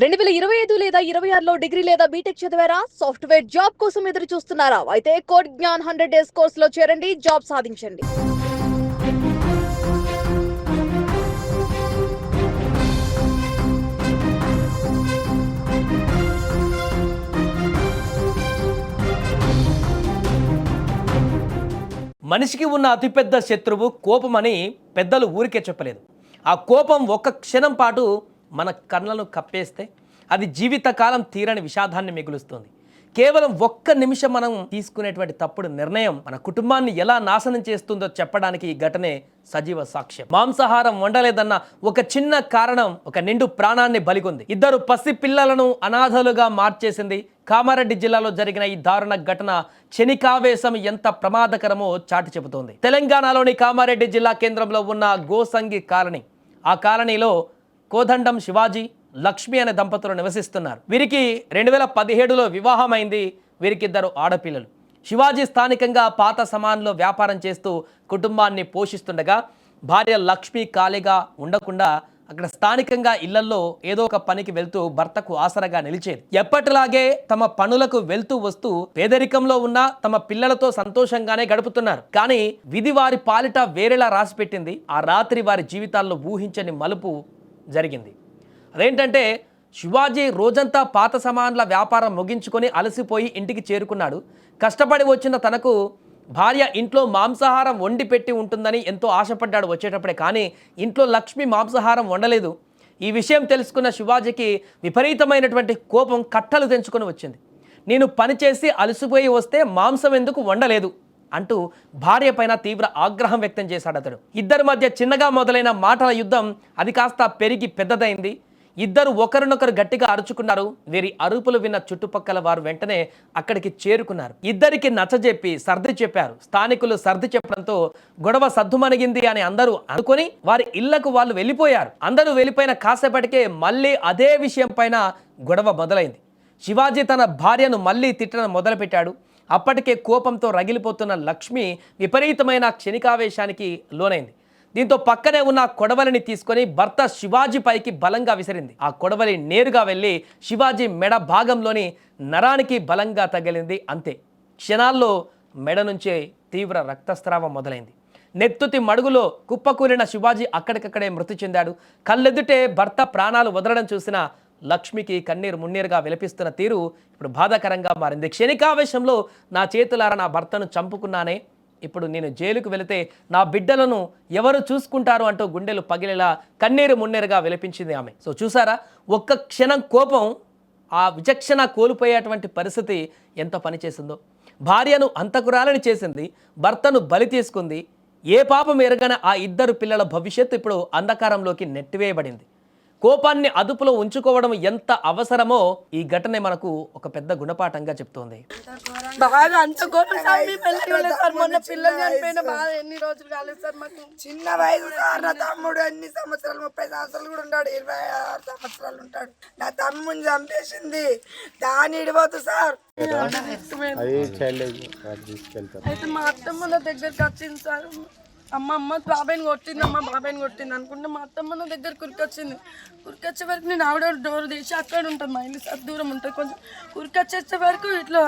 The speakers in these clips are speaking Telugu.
2025 లేదా 26లో డిగ్రీ లేదా బీటెక్ చదివారా? సాఫ్ట్‌వేర్ జాబ్ కోసం ఎదురు చూస్తున్నారా? అయితే కోడ్ జ్ఞాన్ 100 డేస్ కోర్సులో చేరండి, జాబ్ సాధించండి. మనిషికి ఉన్న అతిపెద్ద శత్రువు కోపమని పెద్దలు ఊరికే చెప్పలేదు. ఆ కోపం ఒక్క క్షణం పాటు మన కళ్ళను కప్పేస్తే అది జీవితకాలం తీరని విషాదాన్ని మిగులుస్తుంది. కేవలం ఒక్క నిమిషం మనం తీసుకునేటువంటి తప్పుడు నిర్ణయం మన కుటుంబాన్ని ఎలా నాశనం చేస్తుందో చెప్పడానికి ఈ ఘటనే సజీవ సాక్ష్యం. మాంసాహారం వండలేదన్న ఒక చిన్న కారణం ఒక నిండు ప్రాణాన్ని బలిగొంది. 2 పసి పిల్లలను అనాథలుగా మార్చేసింది. కామారెడ్డి జిల్లాలో జరిగిన ఈ దారుణ ఘటన క్షణికావేశం ఎంత ప్రమాదకరమో చాటి చెబుతోంది. తెలంగాణలోని కామారెడ్డి జిల్లా కేంద్రంలో ఉన్న గోసంగి కాలనీ. ఆ కాలనీలో కోదండం శివాజీ, లక్ష్మి అనే దంపతులు నివసిస్తున్నారు. వీరికి 2017లో వివాహమైంది. వీరికి 2 ఆడపిల్లలు. శివాజీ స్థానికంగా పాత సామాన్లో వ్యాపారం చేస్తూ కుటుంబాన్ని పోషిస్తుండగా భార్య లక్ష్మి ఖాళీగా ఉండకుండా అక్కడ స్థానికంగా ఇళ్లలో ఏదో ఒక పనికి వెళ్తూ భర్తకు ఆసరగా నిలిచేది. ఎప్పటిలాగే తమ పనులకు వెళ్తూ వస్తూ పేదరికంలో ఉన్న తమ పిల్లలతో సంతోషంగానే గడుపుతున్నారు. కానీ విధి వారి పాలిట వేరేలా రాసిపెట్టింది. ఆ రాత్రి వారి జీవితాల్లో ఊహించని మలుపు జరిగింది. అదేంటంటే శివాజీ రోజంతా పాత సామాన్ల వ్యాపారం ముగించుకొని అలసిపోయి ఇంటికి చేరుకున్నాడు. కష్టపడి వచ్చిన తనకు భార్య ఇంట్లో మాంసాహారం వండి పెట్టి ఉంటుందని ఎంతో ఆశపడ్డాడు వచ్చేటప్పుడే. కానీ ఇంట్లో లక్ష్మి మాంసాహారం వండలేదు. ఈ విషయం తెలుసుకున్న శివాజీకి విపరీతమైనటువంటి కోపం కట్టలు తెంచుకొని వచ్చింది. నేను పనిచేసి అలసిపోయి వస్తే మాంసం ఎందుకు వండలేదు అంటూ భార్య పైన తీవ్ర ఆగ్రహం వ్యక్తం చేశాడు అతడు. ఇద్దరి మధ్య చిన్నగా మొదలైన మాటల యుద్ధం అది కాస్త పెరిగి పెద్దదైంది. ఇద్దరు ఒకరినొకరు గట్టిగా అరుచుకున్నారు. వీరి అరుపులు విన్న చుట్టుపక్కల వారు వెంటనే అక్కడికి చేరుకున్నారు. ఇద్దరికి నచ్చజెప్పి సర్ది చెప్పారు. స్థానికులు సర్ది చెప్పడంతో గొడవ సద్దుమణిగింది అని అందరూ అనుకొని వారి ఇళ్లకు వాళ్ళు వెళ్ళిపోయారు. అందరూ వెళ్ళిపోయిన కాసేపటికే మళ్ళీ అదే విషయం పైన గొడవ మొదలైంది. శివాజీ తన భార్యను మళ్ళీ తిట్టడం మొదలుపెట్టాడు. అప్పటికే కోపంతో రగిలిపోతున్న లక్ష్మి విపరీతమైన క్షణికావేశానికి లోనైంది. దీంతో పక్కనే ఉన్న కొడవలిని తీసుకొని భర్త శివాజీ పైకి బలంగా విసిరింది. ఆ కొడవలి నేరుగా వెళ్ళి శివాజీ మెడ భాగంలోని నరానికి బలంగా తగిలింది. అంతే, క్షణాల్లో మెడ నుంచే తీవ్ర రక్తస్రావం మొదలైంది. నెత్తుతి మడుగులో కుప్పకూలిన శివాజీ అక్కడికక్కడే మృతి చెందాడు. కళ్ళెదుటే భర్త ప్రాణాలు వదలడం చూసిన లక్ష్మికి కన్నీరు మున్నీరుగా విలపిస్తున్న తీరు ఇప్పుడు బాధాకరంగా మారింది. క్షణికావేశంలో నా చేతులారా నా భర్తను చంపుకున్నానే, ఇప్పుడు నేను జైలుకు వెళితే నా బిడ్డలను ఎవరు చూసుకుంటారు అంటూ గుండెలు పగిలేలా కన్నీరు మున్నీరుగా విలపించింది ఆమె. సో చూసారా, ఒక్క క్షణం కోపం ఆ విచక్షణ కోల్పోయేటువంటి పరిస్థితి ఎంత పనిచేసిందో. భార్యను అంతకురాలని చేసింది, భర్తను బలి తీసుకుంది. ఏ పాపం ఎరగని ఆ 2 పిల్లల భవిష్యత్తు ఇప్పుడు అంధకారంలోకి నెట్టివేయబడింది. కోపాన్ని అదుపులో ఉంచుకోవడం ఎంత అవసరమో ఈ ఘటనే మనకు ఒక పెద్ద గుణపాఠంగా చెప్తోంది. బాగా అంత కోపం సార్, మీ పిల్లలు సార్, మొన్న పిల్లలు చనిపోయిన బాగా ఎన్ని రోజులు కాలేదు సార్. మాకు చిన్న వయసు సార్. నా తమ్ముడు ఎన్ని సంవత్సరాలు 30 సంవత్సరాలు కూడా ఉంటాడు, 26 సంవత్సరాలు ఉంటాడు. నా తమ్ముని చంపేసింది దాని ఇడిపోతు సార్. అయితే మా అత్తమ్మ నా దగ్గరికి వచ్చింది సార్. అమ్మ బాబాయిని కొట్టింది, బాబాయిని కొట్టింది అనుకుంటే మా అత్తమ్మ నా దగ్గర కురికొచ్చింది. కురికొచ్చే వరకు నేను ఆవిడ డోర్ తీసి అక్కడ ఉంటుంది, మా ఇల్లు సార్ దూరం ఉంటుంది కొంచెం. కురికొచ్చేసే వరకు ఇట్లా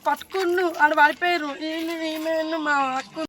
పట్టుకుండు ఆడ పడిపోయారు. ఈమె మా అక్క.